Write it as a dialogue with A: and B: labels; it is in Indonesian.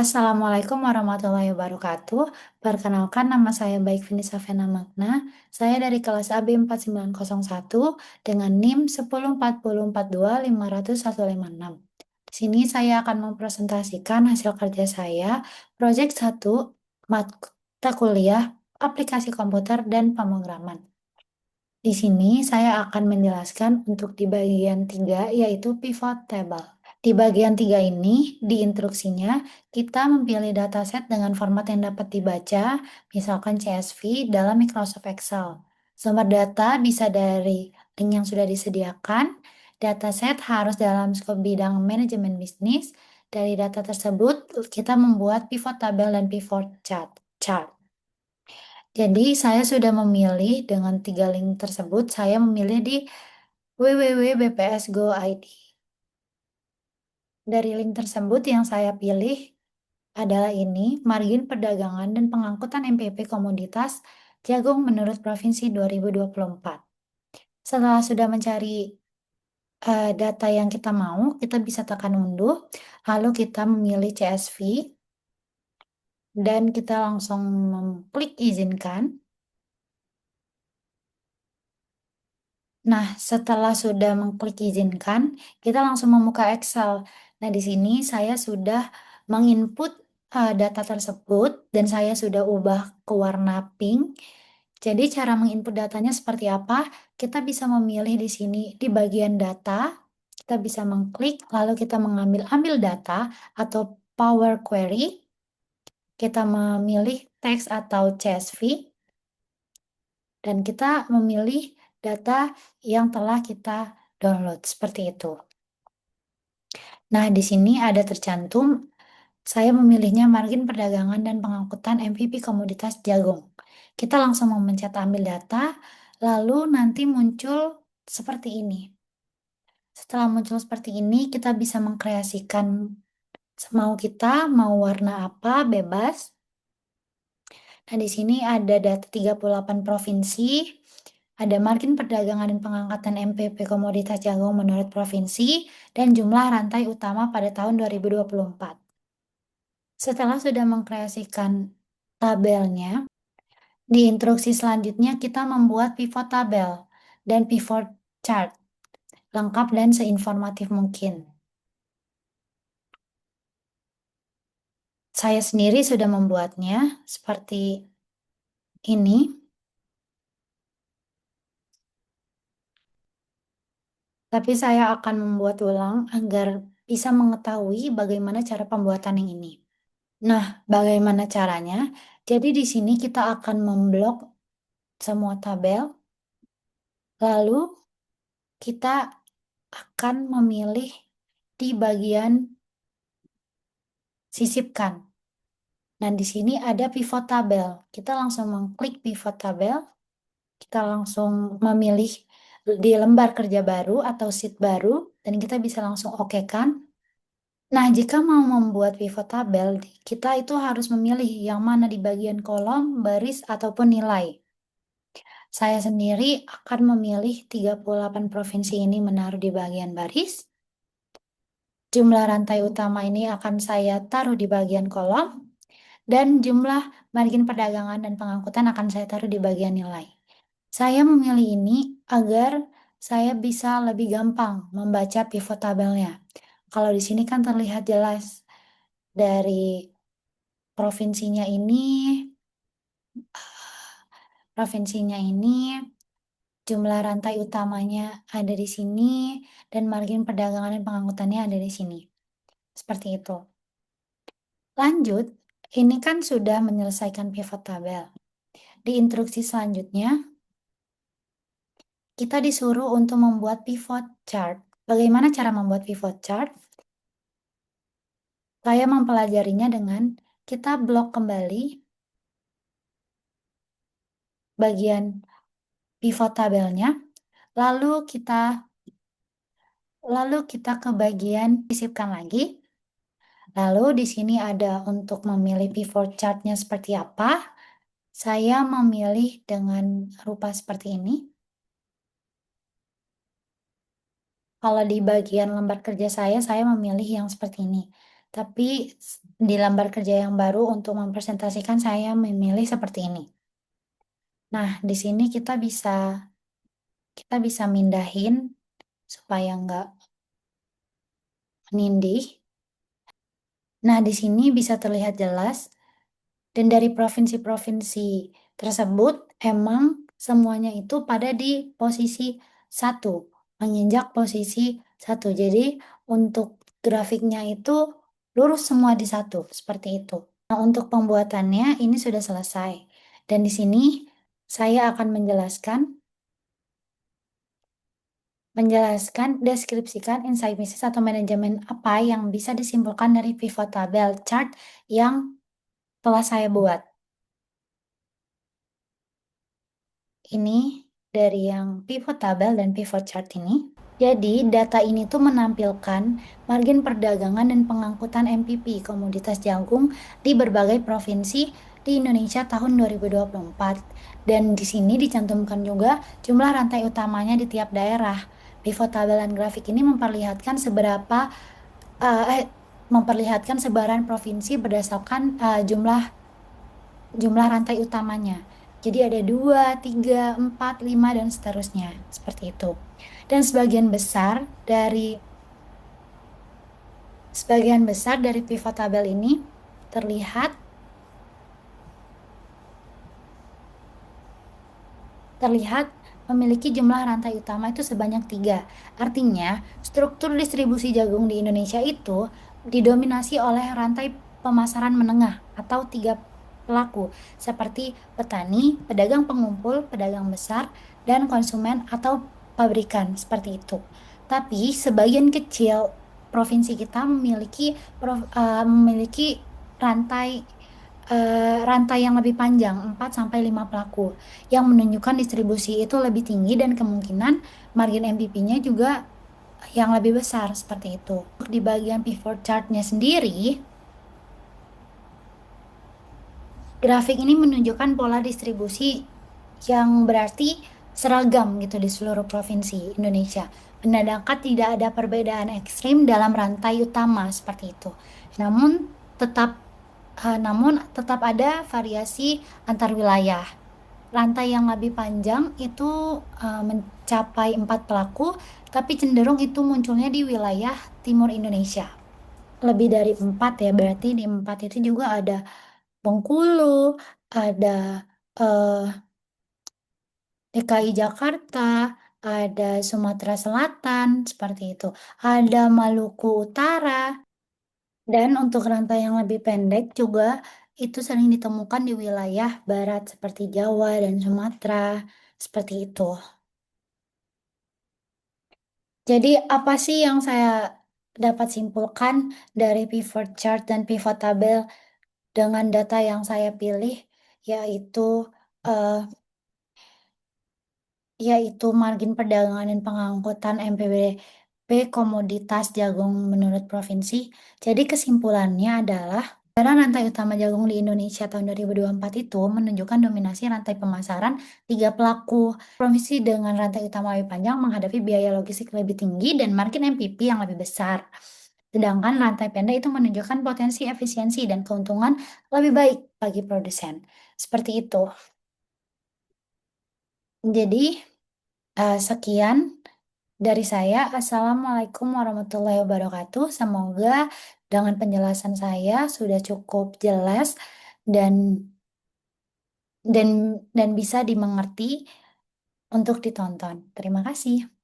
A: Assalamualaikum warahmatullahi wabarakatuh. Perkenalkan nama saya Baik Vini Safena Magna. Saya dari kelas AB 4901 dengan NIM 104042500156. Di sini saya akan mempresentasikan hasil kerja saya, proyek 1, mata kuliah, aplikasi komputer dan pemrograman. Di sini saya akan menjelaskan untuk di bagian 3 yaitu pivot table. Di bagian 3 ini, di instruksinya, kita memilih dataset dengan format yang dapat dibaca, misalkan CSV dalam Microsoft Excel. Sumber data bisa dari link yang sudah disediakan, dataset harus dalam skop bidang manajemen bisnis. Dari data tersebut, kita membuat pivot table dan pivot chart. Jadi saya sudah memilih dengan 3 link tersebut, saya memilih di www.bps.go.id. Dari link tersebut yang saya pilih adalah ini, margin perdagangan dan pengangkutan MPP komoditas jagung menurut provinsi 2024. Setelah sudah mencari data yang kita mau, kita bisa tekan unduh, lalu kita memilih CSV, dan kita langsung klik izinkan. Nah, setelah sudah mengklik izinkan, kita langsung membuka Excel. Nah, di sini saya sudah menginput data tersebut dan saya sudah ubah ke warna pink. Jadi cara menginput datanya seperti apa? Kita bisa memilih di sini di bagian data, kita bisa mengklik lalu kita ambil data atau Power Query. Kita memilih teks atau CSV dan kita memilih data yang telah kita download seperti itu. Nah, di sini ada tercantum, saya memilihnya margin perdagangan dan pengangkutan MPP komoditas jagung. Kita langsung memencet ambil data, lalu nanti muncul seperti ini. Setelah muncul seperti ini, kita bisa mengkreasikan semau kita, mau warna apa, bebas. Nah, di sini ada data 38 provinsi, ada margin perdagangan dan pengangkatan MPP komoditas jagung menurut provinsi, dan jumlah rantai utama pada tahun 2024. Setelah sudah mengkreasikan tabelnya, di instruksi selanjutnya kita membuat pivot tabel dan pivot chart, lengkap dan seinformatif mungkin. Saya sendiri sudah membuatnya seperti ini. Tapi saya akan membuat ulang agar bisa mengetahui bagaimana cara pembuatan yang ini. Nah, bagaimana caranya? Jadi di sini kita akan memblok semua tabel, lalu kita akan memilih di bagian sisipkan. Nah, di sini ada pivot tabel. Kita langsung mengklik pivot tabel, kita langsung memilih di lembar kerja baru atau sheet baru, dan kita bisa langsung oke kan. Nah, jika mau membuat pivot tabel, kita itu harus memilih yang mana di bagian kolom, baris, ataupun nilai. Saya sendiri akan memilih 38 provinsi ini menaruh di bagian baris. Jumlah rantai utama ini akan saya taruh di bagian kolom. Dan jumlah margin perdagangan dan pengangkutan akan saya taruh di bagian nilai. Saya memilih ini agar saya bisa lebih gampang membaca pivot tabelnya. Kalau di sini kan terlihat jelas dari provinsinya ini, jumlah rantai utamanya ada di sini, dan margin perdagangan dan pengangkutannya ada di sini. Seperti itu. Lanjut, ini kan sudah menyelesaikan pivot tabel. Di instruksi selanjutnya, kita disuruh untuk membuat pivot chart. Bagaimana cara membuat pivot chart? Saya mempelajarinya dengan kita blok kembali bagian pivot tabelnya, lalu kita ke bagian sisipkan lagi. Lalu di sini ada untuk memilih pivot chartnya seperti apa. Saya memilih dengan rupa seperti ini. Kalau di bagian lembar kerja saya memilih yang seperti ini. Tapi di lembar kerja yang baru untuk mempresentasikan saya memilih seperti ini. Nah, di sini kita bisa mindahin supaya nggak menindih. Nah, di sini bisa terlihat jelas dan dari provinsi-provinsi tersebut emang semuanya itu pada di posisi satu, menginjak posisi satu. Jadi untuk grafiknya itu lurus semua di satu, seperti itu. Nah, untuk pembuatannya ini sudah selesai. Dan di sini saya akan deskripsikan insight bisnis atau manajemen apa yang bisa disimpulkan dari pivot table chart yang telah saya buat. Ini dari yang pivot table dan pivot chart ini. Jadi, data ini tuh menampilkan margin perdagangan dan pengangkutan MPP komoditas jagung di berbagai provinsi di Indonesia tahun 2024. Dan di sini dicantumkan juga jumlah rantai utamanya di tiap daerah. Pivot table dan grafik ini memperlihatkan sebaran provinsi berdasarkan jumlah rantai utamanya. Jadi ada 2, 3, 4, 5, dan seterusnya. Seperti itu. Dan sebagian besar dari pivot tabel ini terlihat memiliki jumlah rantai utama itu sebanyak 3. Artinya, struktur distribusi jagung di Indonesia itu didominasi oleh rantai pemasaran menengah atau 3 pelaku, seperti petani, pedagang pengumpul, pedagang besar, dan konsumen atau pabrikan, seperti itu. Tapi sebagian kecil provinsi kita memiliki rantai rantai yang lebih panjang, 4 sampai 5 pelaku, yang menunjukkan distribusi itu lebih tinggi dan kemungkinan margin MPP-nya juga yang lebih besar, seperti itu. Di bagian pivot chart-nya sendiri, grafik ini menunjukkan pola distribusi yang berarti seragam gitu di seluruh provinsi Indonesia. Menandakan tidak ada perbedaan ekstrim dalam rantai utama seperti itu. Namun tetap namun tetap ada variasi antar wilayah. Rantai yang lebih panjang itu mencapai 4 pelaku, tapi cenderung itu munculnya di wilayah timur Indonesia. Lebih dari 4 ya, berarti di 4 itu juga ada Bengkulu, ada eh, DKI Jakarta, ada Sumatera Selatan, seperti itu. Ada Maluku Utara, dan untuk rantai yang lebih pendek juga itu sering ditemukan di wilayah barat seperti Jawa dan Sumatera, seperti itu. Jadi apa sih yang saya dapat simpulkan dari pivot chart dan pivot tabel dengan data yang saya pilih, yaitu eh, yaitu margin perdagangan dan pengangkutan MPBP komoditas jagung menurut provinsi. Jadi kesimpulannya adalah secara rantai utama jagung di Indonesia tahun 2024 itu menunjukkan dominasi rantai pemasaran 3 pelaku. Provinsi dengan rantai utama lebih panjang menghadapi biaya logistik lebih tinggi dan margin MPP yang lebih besar. Sedangkan rantai pendek itu menunjukkan potensi efisiensi dan keuntungan lebih baik bagi produsen. Seperti itu. Jadi, sekian dari saya. Assalamualaikum warahmatullahi wabarakatuh. Semoga dengan penjelasan saya sudah cukup jelas dan dan bisa dimengerti untuk ditonton. Terima kasih.